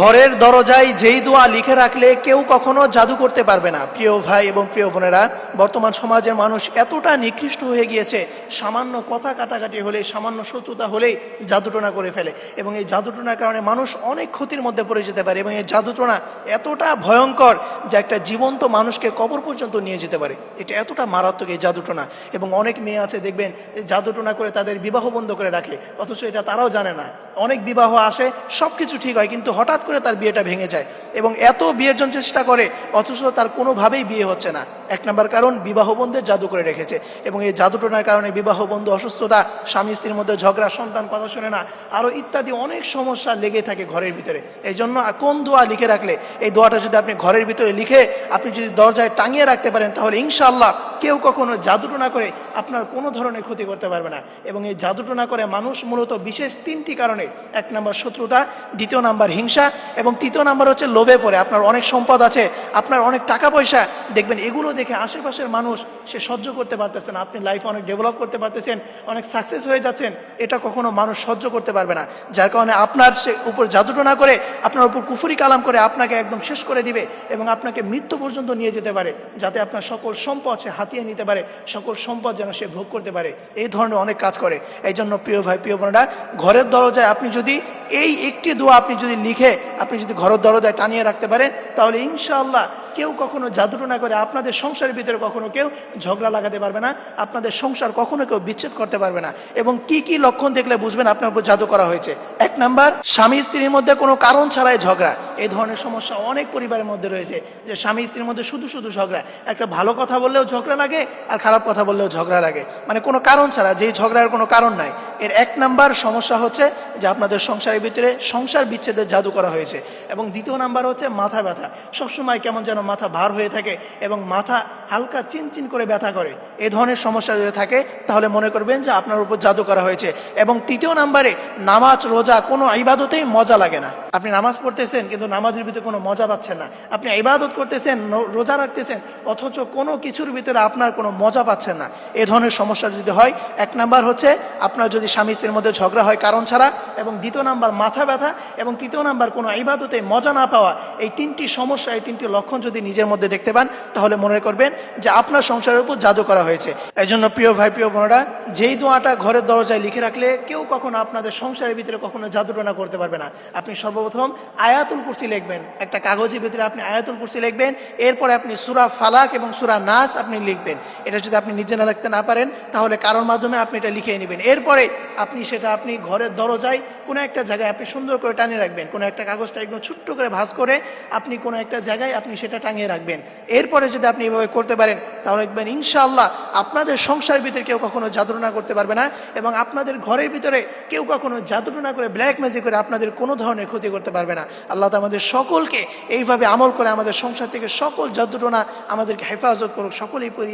ঘরের দরজায় যেই দোয়া লিখে রাখলে কেউ কখনো জাদু করতে পারবে না। প্রিয় ভাই এবং প্রিয় বোনেরা, বর্তমান সমাজের মানুষ এতটা নিকৃষ্ট হয়ে গিয়েছে, সামান্য কথা কাটাকাটি হলে, সামান্য শত্রুতা হলেই জাদুটোনা করে ফেলে, এবং এই জাদুটোনার কারণে মানুষ অনেক ক্ষতির মধ্যে পড়ে যেতে পারে। এবং এই জাদুটোনা এতটা ভয়ঙ্কর যে একটা জীবন্ত মানুষকে কবর পর্যন্ত নিয়ে যেতে পারে। এটা এতটা মারাত্মক এই জাদুটোনা। এবং অনেক মেয়ে আছে দেখবেন জাদুটোনা করে তাদের বিবাহ বন্ধ করে রাখে, অথচ এটা তারাও জানে না। অনেক বিবাহ আসে, সব কিছু ঠিক হয়, কিন্তু হঠাৎ করে তার বিয়েটা ভেঙে যায়, এবং এত বিয়ের জন্য চেষ্টা করে, অথচ তার কোনোভাবেই বিয়ে হচ্ছে না। এক নম্বর কারণ, বিবাহ বন্ধের জাদু করে রেখেছে। এবং এই জাদুটোনার কারণে বিবাহ বন্ধ, অসুস্থতা, স্বামী স্ত্রীর মধ্যে ঝগড়া, সন্তান কথা শোনে না, আরও ইত্যাদি অনেক সমস্যা লেগে থাকে ঘরের ভিতরে। এই জন্য কোন দোয়া লিখে রাখলে, এই দোয়াটা যদি আপনি ঘরের ভিতরে লিখে আপনি যদি দরজায় টাঙিয়ে রাখতে পারেন, তাহলে ইনশাআল্লাহ কেউ কখনো জাদুটোনা করে আপনার কোনো ধরনের ক্ষতি করতে পারবে না। এবং এই জাদুটোনা করে মানুষ মূলত বিশেষ তিনটি কারণে: এক নম্বর শত্রুতা, দ্বিতীয় নাম্বার হিংসা, এবং তৃতীয় নাম্বার হচ্ছে লোভে পড়ে। আপনার অনেক সম্পদ আছে, আপনার অনেক টাকা পয়সা, দেখবেন এগুলো দেখে আশেপাশের মানুষ সে সহ্য করতে পারতেছে না। আপনি লাইফে অনেক ডেভেলপ করতে পারতেছেন, অনেক সাকসেস হয়ে যাচ্ছেন, এটা কখনো মানুষ সহ্য করতে পারবে না। যার কারণে আপনার সে উপর জাদুটোনা করে, আপনার উপর কুফরি কালাম করে আপনাকে একদম শেষ করে দিবে, এবং আপনাকে মৃত্যু পর্যন্ত নিয়ে যেতে পারে, যাতে আপনার সকল সম্পদ সে হাতিয়ে নিতে পারে, সকল সম্পদ যেন সে ভোগ করতে পারে। এই ধরনের অনেক কাজ করে। এই জন্য প্রিয় ভাই, প্রিয় বোনেরা, ঘরের দরজায় আপনি যদি এই একটি দোয়া আপনি যদি লিখে আপনি যদি ঘরের দরজায় টানিয়ে রাখতে পারেন, তাহলে ইনশাআল্লাহ কেউ কখনো জাদুটোনা করে আপনাদের সংসারের ভিতরে কখনো কেউ ঝগড়া লাগাতে পারবে না, আপনাদের সংসার কখনো কেউ বিচ্ছেদ করতে পারবে না। এবং কি কি লক্ষণ দেখলে বুঝবেন আপনার উপর জাদু করা হয়েছে? এক নাম্বার, স্বামী স্ত্রীর মধ্যে কোনো কারণ ছাড়াই ঝগড়া। এই ধরনের সমস্যা অনেক পরিবারের মধ্যে রয়েছে, যে স্বামী স্ত্রীর মধ্যে শুধু শুধু ঝগড়া। একটা ভালো কথা বললেও ঝগড়া লাগে, আর খারাপ কথা বললেও ঝগড়া লাগে, মানে কোনো কারণ ছাড়া, যেই ঝগড়ার কোনো কারণ নাই। এর এক নাম্বার সমস্যা হচ্ছে যে আপনাদের সংসারের ভিতরে সংসার বিচ্ছেদের জাদু করা হয়েছে। এবং দ্বিতীয় নাম্বার হচ্ছে মাথা ব্যথা, সবসময় কেমন যেন মাথা ভার হয়ে থাকে, এবং মাথা হালকা চিনচিন করে ব্যথা করে। এই ধরনের সমস্যা যদি থাকে, তাহলে মনে করবেন যে আপনার উপর জাদু করা হয়েছে। এবং তৃতীয় নাম্বারে, নামাজ রোজা কোনো ইবাদতেই মজা লাগে না। আপনি নামাজ পড়তেছেন কিন্তু নামাজের ভিতরে কোনো মজা পাচ্ছেন না। আপনি ইবাদত করতেছেন, রোজা রাখতেছেন, অথচ কোনো কিছুর ভিতরে আপনার কোনো মজা পাচ্ছেন না। এই ধরনের সমস্যা যদি হয়, এক নাম্বার হচ্ছে আপনার যদি স্বামী স্ত্রীর মধ্যে ঝগড়া হয় কারণ ছাড়া, এবং দ্বিতীয় নাম্বার মাথা ব্যথা, এবং তৃতীয় নাম্বার কোনো ইবাদতে মজা না পাওয়া। এই তিনটি সমস্যা, এই তিনটি লক্ষণ যদি নিজের মধ্যে দেখতে পান, তাহলে মনে করবেন যে আপনার সংসারের উপর জাদু করা হয়েছে। এই জন্য প্রিয় ভাই, প্রিয় বোনেরা, যেই দোয়াটা ঘরের দরজায় লিখে রাখলে কেউ কখনো আপনাদের সংসারের ভিতরে কখনো জাদুটোনা করতে পারবে না। আপনি সর্বপ্রথম আয়াতুল কুরসি লিখবেন, একটা কাগজের ভিতরে আপনি আয়াতুল কুরসি লিখবেন। এরপরে আপনি সূরা ফালাক এবং সূরা নাস আপনি লিখবেন। এটা যদি আপনি নিজে না লিখতে না পারেন, তাহলে কারোর মাধ্যমে আপনি এটা লিখে নেবেন। এরপরে আপনি সেটা আপনি ঘরের দরজায় কোনো একটা জায়গায় আপনি সুন্দর করে টানিয়ে রাখবেন। কোনো একটা কাগজটা একদম ছোট্ট করে ভাঁজ করে আপনি কোনো একটা জায়গায় আপনি সেটা টাঙিয়ে রাখবেন। এরপরে যদি আপনি এভাবে করতে পারেন, তাহলে দেখবেন ইনশাআল্লাহ আপনাদের সংসারের ভিতরে কেউ কখনো জাদুটোনা করতে পারবে না, এবং আপনাদের ঘরের ভিতরে কেউ কখনো জাদুটোনা করে, ব্ল্যাক ম্যাজিক করে আপনাদের কোনো ধরনের ক্ষতি করতে পারবে না। আল্লাহ তাআলা আমাদের সকলকে এইভাবে আমল করে আমাদের সংসার থেকে সকল জাদুটোনা আমাদেরকে হেফাজত করুক। সকলেই পড়ি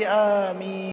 আমিন।